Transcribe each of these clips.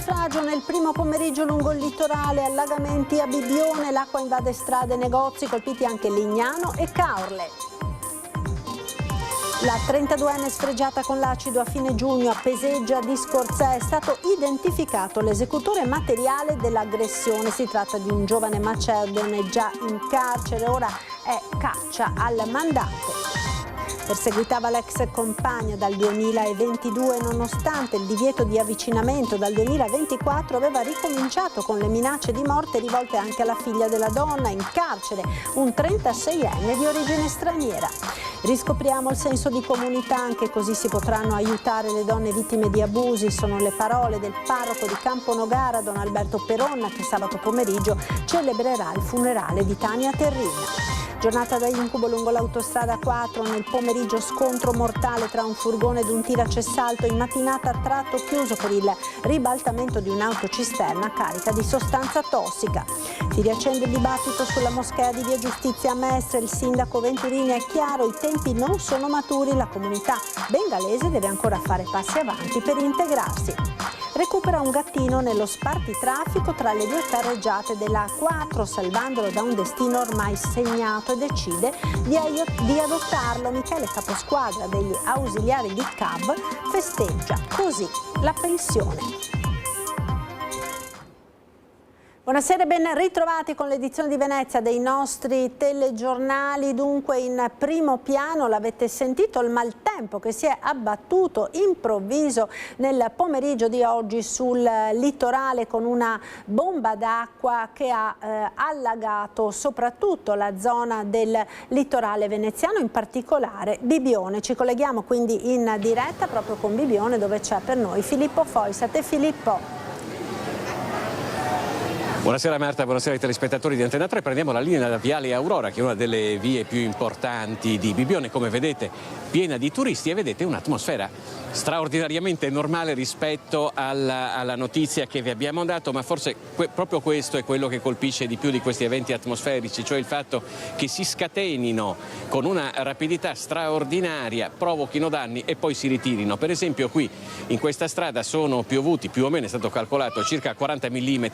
naufragio nel primo pomeriggio lungo il litorale, allagamenti a Bibbione, l'acqua invade strade e negozi, colpiti anche Lignano e Caorle. La 32enne sfregiata con l'acido a fine giugno a Peseggia di Scorzè. È stato identificato l'esecutore materiale dell'aggressione. Si tratta di un giovane macedone già in carcere, ora è caccia al mandante. Perseguitava l'ex compagna dal 2022, nonostante il divieto di avvicinamento dal 2024 aveva ricominciato con le minacce di morte rivolte anche alla figlia della donna in carcere, un 36enne di origine straniera. Riscopriamo il senso di comunità, anche così si potranno aiutare le donne vittime di abusi, sono le parole del parroco di Camponogara, Don Alberto Peronna, che sabato pomeriggio celebrerà il funerale di Tania Terrina. Giornata da incubo lungo l'autostrada 4, nel pomeriggio scontro mortale tra un furgone ed un tiracessalto, in mattinata tratto chiuso per il ribaltamento di un'autocisterna carica di sostanza tossica. Si riaccende il dibattito sulla moschea di Via Giustizia a Mestre, il sindaco Venturini è chiaro, i tempi non sono maturi, la comunità bengalese deve ancora fare passi avanti per integrarsi. Recupera un gattino nello spartitraffico tra le due carreggiate della A4, salvandolo da un destino ormai segnato, e decide di adottarlo. Michele Caposquadra degli ausiliari di CAB festeggia così la pensione. Buonasera e ben ritrovati con l'edizione di Venezia dei nostri telegiornali. Dunque in primo piano, l'avete sentito, il maltempo che si è abbattuto improvviso nel pomeriggio di oggi sul litorale con una bomba d'acqua che ha allagato soprattutto la zona del litorale veneziano, in particolare Bibbione. Ci colleghiamo quindi in diretta proprio con Bibbione, dove c'è per noi Filippo Fois. A te Filippo. Buonasera Marta, buonasera ai telespettatori di Antena 3. Prendiamo la linea da Viale Aurora, che è una delle vie più importanti di Bibbione, come vedete piena di turisti, e vedete un'atmosfera straordinariamente normale rispetto alla notizia che vi abbiamo dato, ma forse proprio questo è quello che colpisce di più di questi eventi atmosferici, cioè il fatto che si scatenino con una rapidità straordinaria, provochino danni e poi si ritirino. Per esempio qui in questa strada sono piovuti più o meno, è stato calcolato, circa 40 mm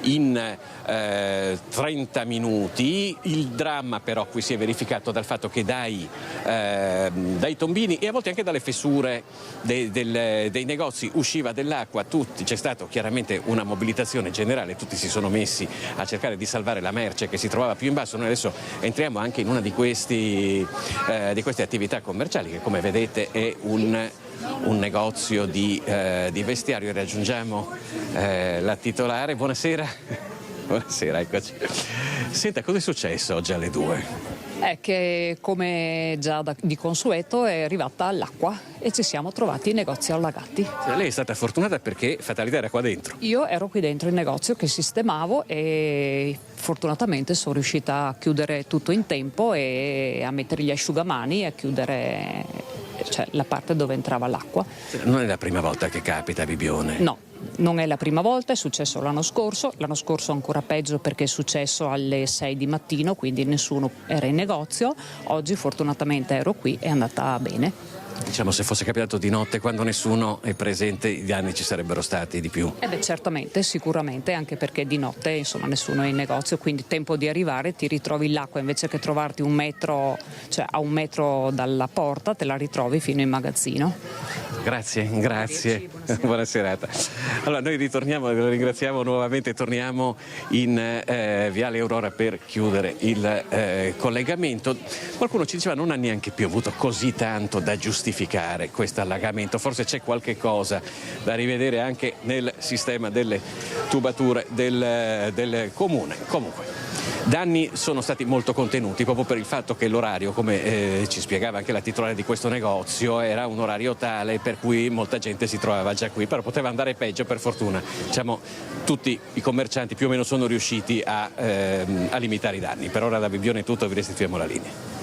in 30 minuti. Il dramma però qui si è verificato dal fatto che dai tombini e a volte anche dalle fessure dei negozi usciva dell'acqua, c'è stata chiaramente una mobilitazione generale, tutti si sono messi a cercare di salvare la merce che si trovava più in basso. Noi adesso entriamo anche in una di queste attività commerciali che, come vedete, è un negozio di vestiario, e raggiungiamo la titolare. Buonasera. Buonasera, eccoci. Senta, cosa è successo oggi alle 2? È che, come già di consueto, è arrivata l'acqua e ci siamo trovati i negozi allagati. Lei è stata fortunata perché fatalità era qua dentro. Io ero qui dentro il negozio che sistemavo e fortunatamente sono riuscita a chiudere tutto in tempo e a mettere gli asciugamani e a chiudere la parte dove entrava l'acqua. Non è la prima volta che capita a Bibbione? No. Non è la prima volta, è successo l'anno scorso ancora peggio perché è successo alle 6 di mattino, quindi nessuno era in negozio. Oggi fortunatamente ero qui, è andata bene. Diciamo, se fosse capitato di notte quando nessuno è presente, i danni ci sarebbero stati di più. Certamente, sicuramente, anche perché di notte nessuno è in negozio, quindi tempo di arrivare, ti ritrovi l'acqua, invece che trovarti a un metro dalla porta, te la ritrovi fino in magazzino. Grazie. Buona serata. Allora, noi ritorniamo, lo ringraziamo nuovamente, torniamo in Viale Aurora per chiudere il collegamento. Qualcuno ci diceva non ha neanche piovuto così tanto da giustificare questo allagamento, forse c'è qualche cosa da rivedere anche nel sistema delle tubature del comune. Comunque, danni sono stati molto contenuti proprio per il fatto che l'orario, come ci spiegava anche la titolare di questo negozio, era un orario tale per cui molta gente si trovava già qui, però poteva andare peggio. Per fortuna, diciamo, tutti i commercianti più o meno sono riusciti a limitare i danni. Per ora da Bibbione è tutto, vi restituiamo la linea.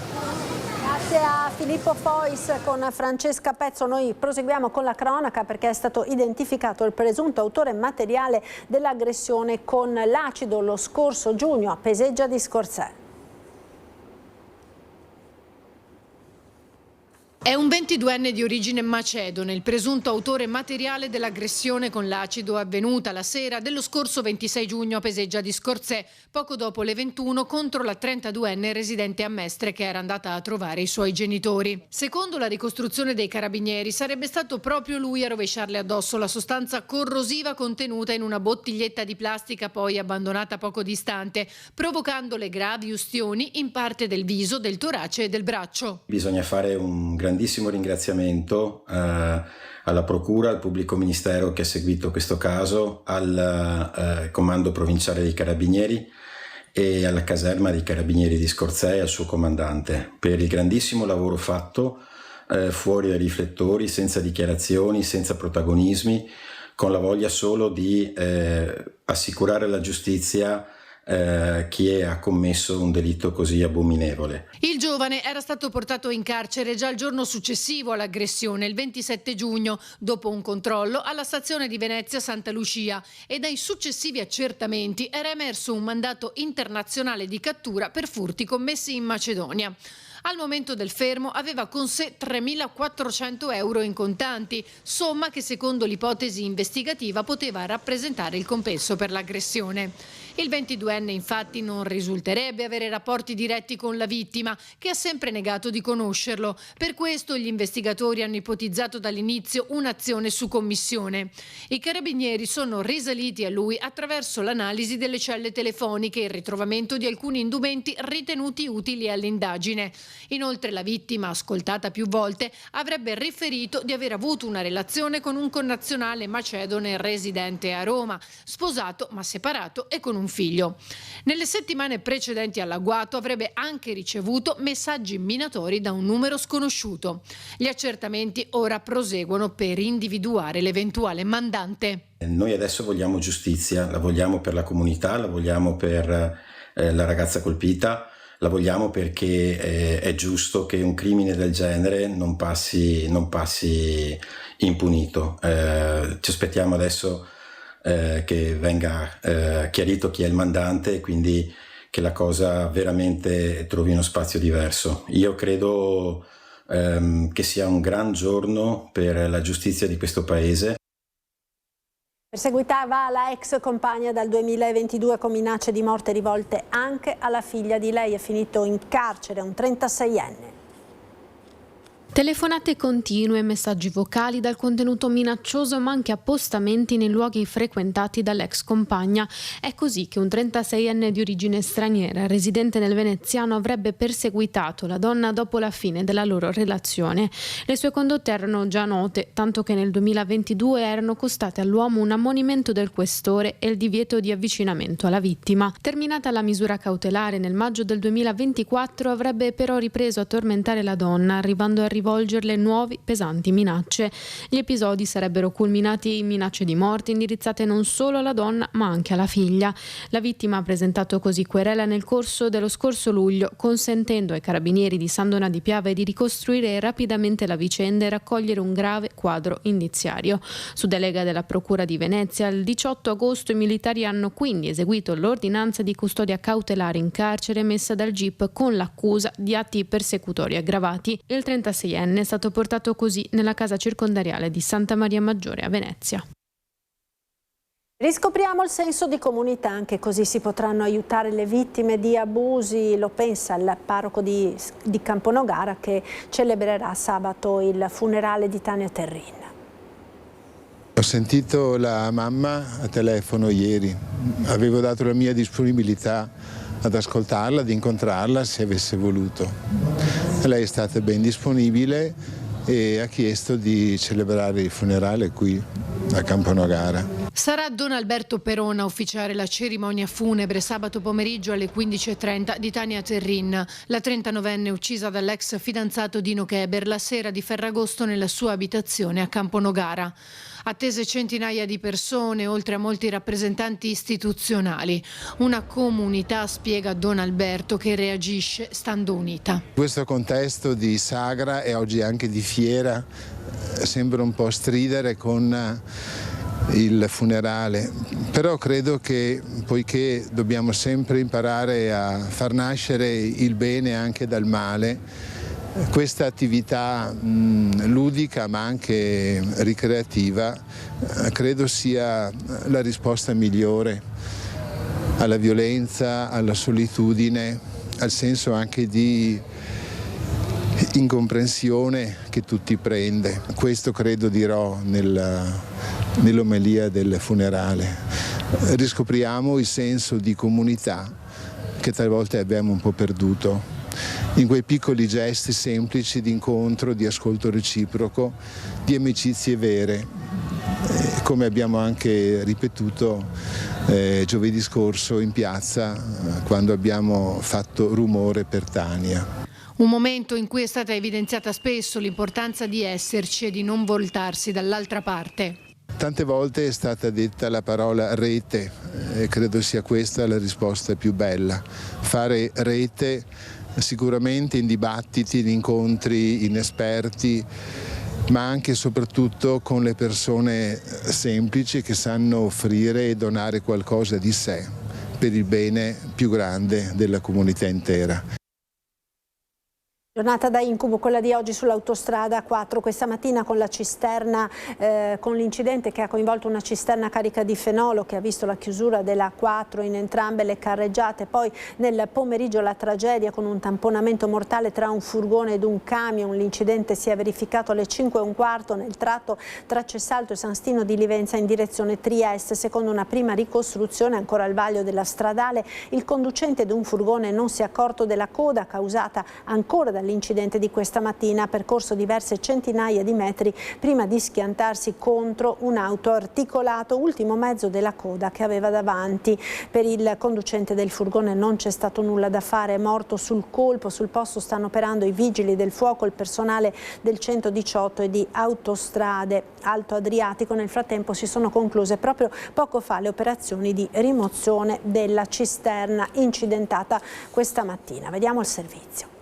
Grazie a Filippo Fois con Francesca Pezzo. Noi proseguiamo con la cronaca perché è stato identificato il presunto autore materiale dell'aggressione con l'acido lo scorso giugno a Peseggia di Scorzè. È un 22enne di origine macedone, il presunto autore materiale dell'aggressione con l'acido avvenuta la sera dello scorso 26 giugno a Peseggia di Scorzè, poco dopo le 21 contro la 32enne residente a Mestre che era andata a trovare i suoi genitori. Secondo la ricostruzione dei carabinieri sarebbe stato proprio lui a rovesciarle addosso la sostanza corrosiva contenuta in una bottiglietta di plastica poi abbandonata poco distante, provocandole gravi ustioni in parte del viso, del torace e del braccio. Bisogna fare un grandissimo ringraziamento alla Procura, al Pubblico Ministero che ha seguito questo caso, al Comando Provinciale dei Carabinieri e alla caserma dei Carabinieri di Scorzè e al suo comandante per il grandissimo lavoro fatto fuori dai riflettori, senza dichiarazioni, senza protagonismi, con la voglia solo di assicurare alla giustizia chi ha commesso un delitto così abominevole. Il giovane era stato portato in carcere già il giorno successivo all'aggressione, il 27 giugno, dopo un controllo alla stazione di Venezia Santa Lucia, e dai successivi accertamenti era emerso un mandato internazionale di cattura per furti commessi in Macedonia. Al momento del fermo aveva con sé 3.400 euro in contanti, somma che secondo l'ipotesi investigativa poteva rappresentare il compenso per l'aggressione. Il 22enne infatti non risulterebbe avere rapporti diretti con la vittima, che ha sempre negato di conoscerlo. Per questo gli investigatori hanno ipotizzato dall'inizio un'azione su commissione. I carabinieri sono risaliti a lui attraverso l'analisi delle celle telefoniche e il ritrovamento di alcuni indumenti ritenuti utili all'indagine. Inoltre la vittima, ascoltata più volte, avrebbe riferito di aver avuto una relazione con un connazionale macedone residente a Roma, sposato ma separato e con un figlio. Nelle settimane precedenti all'agguato avrebbe anche ricevuto messaggi minatori da un numero sconosciuto. Gli accertamenti ora proseguono per individuare l'eventuale mandante. Noi adesso vogliamo giustizia, la vogliamo per la comunità, la vogliamo per la ragazza colpita, la vogliamo perché è giusto che un crimine del genere non passi impunito. Ci aspettiamo adesso che venga chiarito chi è il mandante e quindi che la cosa veramente trovi uno spazio diverso. Io credo che sia un gran giorno per la giustizia di questo paese. Perseguitava la ex compagna dal 2022 con minacce di morte rivolte anche alla figlia di lei. È finito in carcere un 36enne. Telefonate continue, messaggi vocali dal contenuto minaccioso ma anche appostamenti nei luoghi frequentati dall'ex compagna. È così che un 36enne di origine straniera, residente nel veneziano, avrebbe perseguitato la donna dopo la fine della loro relazione. Le sue condotte erano già note, tanto che nel 2022 erano costate all'uomo un ammonimento del questore e il divieto di avvicinamento alla vittima. Terminata la misura cautelare nel maggio del 2024, avrebbe però ripreso a tormentare la donna, arrivando a rivolgerle nuovi pesanti minacce. Gli episodi sarebbero culminati in minacce di morte indirizzate non solo alla donna ma anche alla figlia. La vittima ha presentato così querela nel corso dello scorso luglio, consentendo ai carabinieri di San Donà di Piave di ricostruire rapidamente la vicenda e raccogliere un grave quadro indiziario. Su delega della Procura di Venezia, il 18 agosto i militari hanno quindi eseguito l'ordinanza di custodia cautelare in carcere emessa dal GIP con l'accusa di atti persecutori aggravati. Il 36enne è stato portato così nella casa circondariale di Santa Maria Maggiore a Venezia. Riscopriamo il senso di comunità, anche così si potranno aiutare le vittime di abusi, lo pensa il parroco di Camponogara che celebrerà sabato il funerale di Tania Terrin. Ho sentito la mamma a telefono ieri, avevo dato la mia disponibilità ad ascoltarla, ad incontrarla se avesse voluto. Lei è stata ben disponibile e ha chiesto di celebrare il funerale qui a Camponogara. Sarà Don Alberto Perona a ufficiare la cerimonia funebre sabato pomeriggio alle 15:30 di Tania Terrin, la 39enne uccisa dall'ex fidanzato Dino Keber la sera di Ferragosto nella sua abitazione a Camponogara. Attese centinaia di persone, oltre a molti rappresentanti istituzionali. Una comunità, spiega Don Alberto, che reagisce stando unita. In questo contesto di sagra e oggi anche di fiera sembra un po' stridere con il funerale, però credo che poiché dobbiamo sempre imparare a far nascere il bene anche dal male, questa attività ludica ma anche ricreativa credo sia la risposta migliore alla violenza, alla solitudine, al senso anche di incomprensione che tutti prende. Questo credo dirò nell'omelia del funerale. Riscopriamo il senso di comunità che talvolta abbiamo un po' perduto, in quei piccoli gesti semplici di incontro, di ascolto reciproco, di amicizie vere, come abbiamo anche ripetuto giovedì scorso in piazza quando abbiamo fatto rumore per Tania. Un momento in cui è stata evidenziata spesso l'importanza di esserci e di non voltarsi dall'altra parte. Tante volte è stata detta la parola rete e credo sia questa la risposta più bella. Fare rete sicuramente in dibattiti, in incontri inesperti, ma anche e soprattutto con le persone semplici che sanno offrire e donare qualcosa di sé per il bene più grande della comunità intera. Giornata da incubo quella di oggi sull'autostrada 4, questa mattina con la cisterna, con l'incidente che ha coinvolto una cisterna carica di fenolo che ha visto la chiusura della 4 in entrambe le carreggiate, poi nel pomeriggio la tragedia con un tamponamento mortale tra un furgone ed un camion. L'incidente si è verificato alle 5:15 nel tratto tra Cessalto e San Stino di Livenza in direzione Trieste. Secondo una prima ricostruzione ancora al vaglio della stradale, il conducente di un furgone non si è accorto della coda causata ancora dall'incidente di questa mattina. Ha percorso diverse centinaia di metri prima di schiantarsi contro un'auto articolato, ultimo mezzo della coda che aveva davanti. Per il conducente del furgone non c'è stato nulla da fare, è morto sul colpo. Sul posto stanno operando i vigili del fuoco, il personale del 118 e di Autostrade Alto Adriatico. Nel frattempo si sono concluse proprio poco fa le operazioni di rimozione della cisterna incidentata questa mattina. Vediamo il servizio.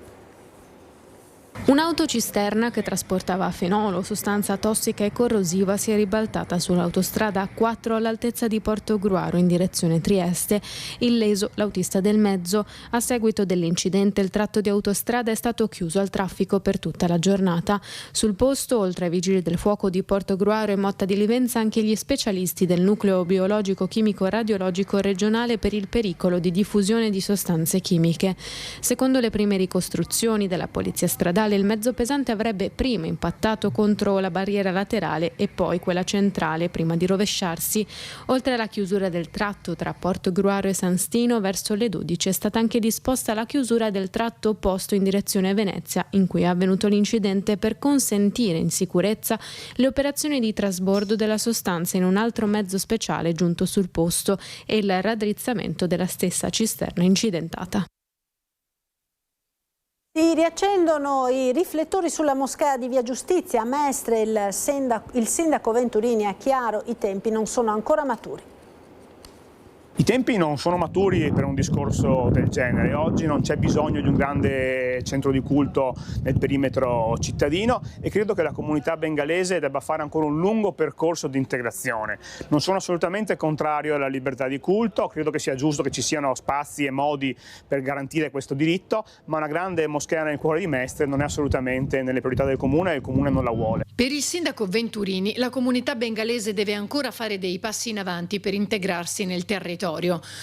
Un'autocisterna che trasportava fenolo, sostanza tossica e corrosiva, si è ribaltata sull'autostrada A4 all'altezza di Portogruaro in direzione Trieste. Illeso l'autista del mezzo. A seguito dell'incidente il tratto di autostrada è stato chiuso al traffico per tutta la giornata. Sul posto, oltre ai vigili del fuoco di Portogruaro e Motta di Livenza, anche gli specialisti del nucleo biologico chimico radiologico regionale per il pericolo di diffusione di sostanze chimiche. Secondo le prime ricostruzioni della polizia stradale, il mezzo pesante avrebbe prima impattato contro la barriera laterale e poi quella centrale prima di rovesciarsi. Oltre alla chiusura del tratto tra Portogruaro e San Stino, verso le 12 è stata anche disposta la chiusura del tratto opposto in direzione Venezia, in cui è avvenuto l'incidente, per consentire in sicurezza le operazioni di trasbordo della sostanza in un altro mezzo speciale giunto sul posto e il raddrizzamento della stessa cisterna incidentata. Si riaccendono i riflettori sulla moschea di Via Giustizia a Mestre. Il sindaco Venturini è chiaro, i tempi non sono ancora maturi. I tempi non sono maturi per un discorso del genere. Oggi non c'è bisogno di un grande centro di culto nel perimetro cittadino e credo che la comunità bengalese debba fare ancora un lungo percorso di integrazione. Non sono assolutamente contrario alla libertà di culto, credo che sia giusto che ci siano spazi e modi per garantire questo diritto, ma una grande moschea nel cuore di Mestre non è assolutamente nelle priorità del comune e il comune non la vuole. Per il sindaco Venturini, la comunità bengalese deve ancora fare dei passi in avanti per integrarsi nel territorio.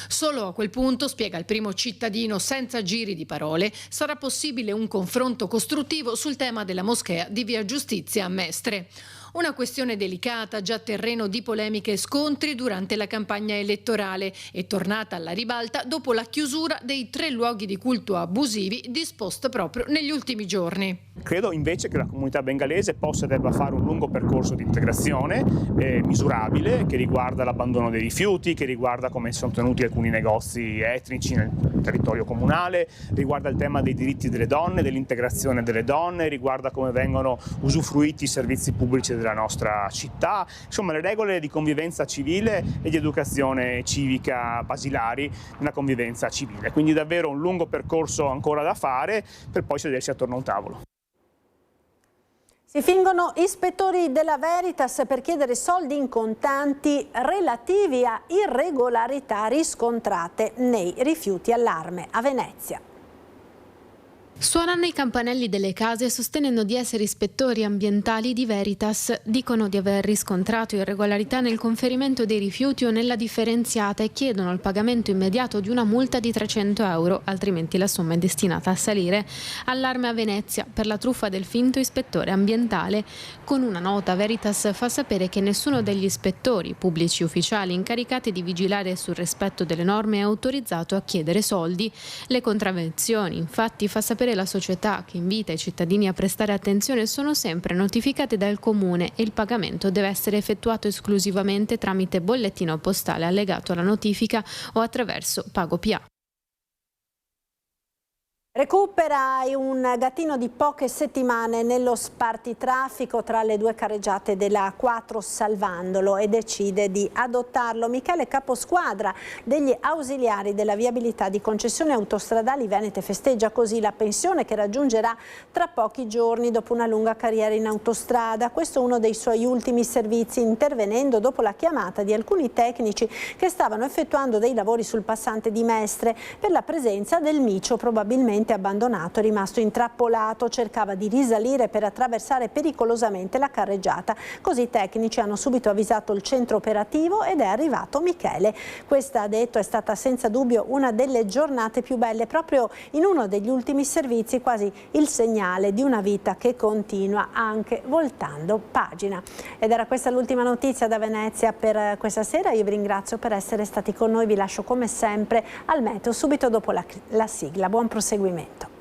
Solo a quel punto, spiega il primo cittadino senza giri di parole, sarà possibile un confronto costruttivo sul tema della moschea di Via Giustizia a Mestre. Una questione delicata, già terreno di polemiche e scontri durante la campagna elettorale e tornata alla ribalta dopo la chiusura dei 3 luoghi di culto abusivi disposta proprio negli ultimi giorni. Credo invece che la comunità bengalese possa e debba fare un lungo percorso di integrazione misurabile, che riguarda l'abbandono dei rifiuti, che riguarda come sono tenuti alcuni negozi etnici nel territorio comunale, riguarda il tema dei diritti delle donne, dell'integrazione delle donne, riguarda come vengono usufruiti i servizi pubblici della nostra città, insomma le regole di convivenza civile e di educazione civica basilari nella convivenza civile. Quindi davvero un lungo percorso ancora da fare per poi sedersi attorno a un tavolo. Si fingono ispettori della Veritas per chiedere soldi in contanti relativi a irregolarità riscontrate nei rifiuti allarme a Venezia. Suonano i campanelli delle case sostenendo di essere ispettori ambientali di Veritas. Dicono di aver riscontrato irregolarità nel conferimento dei rifiuti o nella differenziata e chiedono il pagamento immediato di una multa di 300 euro, altrimenti la somma è destinata a salire. Allarme a Venezia per la truffa del finto ispettore ambientale. Con una nota Veritas fa sapere che nessuno degli ispettori pubblici ufficiali incaricati di vigilare sul rispetto delle norme è autorizzato a chiedere soldi. Le contravvenzioni, infatti, fa sapere la società, che invita i cittadini a prestare attenzione, sono sempre notificate dal comune e il pagamento deve essere effettuato esclusivamente tramite bollettino postale allegato alla notifica o attraverso PagoPA. Recuperai un gattino di poche settimane nello spartitraffico tra le due carreggiate della A4 salvandolo e decide di adottarlo. Michele Caposquadra degli ausiliari della viabilità di concessioni autostradali venete festeggia così la pensione che raggiungerà tra pochi giorni dopo una lunga carriera in autostrada. Questo è uno dei suoi ultimi servizi, intervenendo dopo la chiamata di alcuni tecnici che stavano effettuando dei lavori sul passante di Mestre per la presenza del micio probabilmente abbandonato e rimasto intrappolato. Cercava di risalire per attraversare pericolosamente la carreggiata. Così i tecnici hanno subito avvisato il centro operativo ed è arrivato Michele. Questa, ha detto, è stata senza dubbio una delle giornate più belle, proprio in uno degli ultimi servizi, quasi il segnale di una vita che continua anche voltando pagina. Ed era questa l'ultima notizia da Venezia per questa sera. Io vi ringrazio per essere stati con noi, vi lascio come sempre al meteo subito dopo la sigla. Buon proseguimento.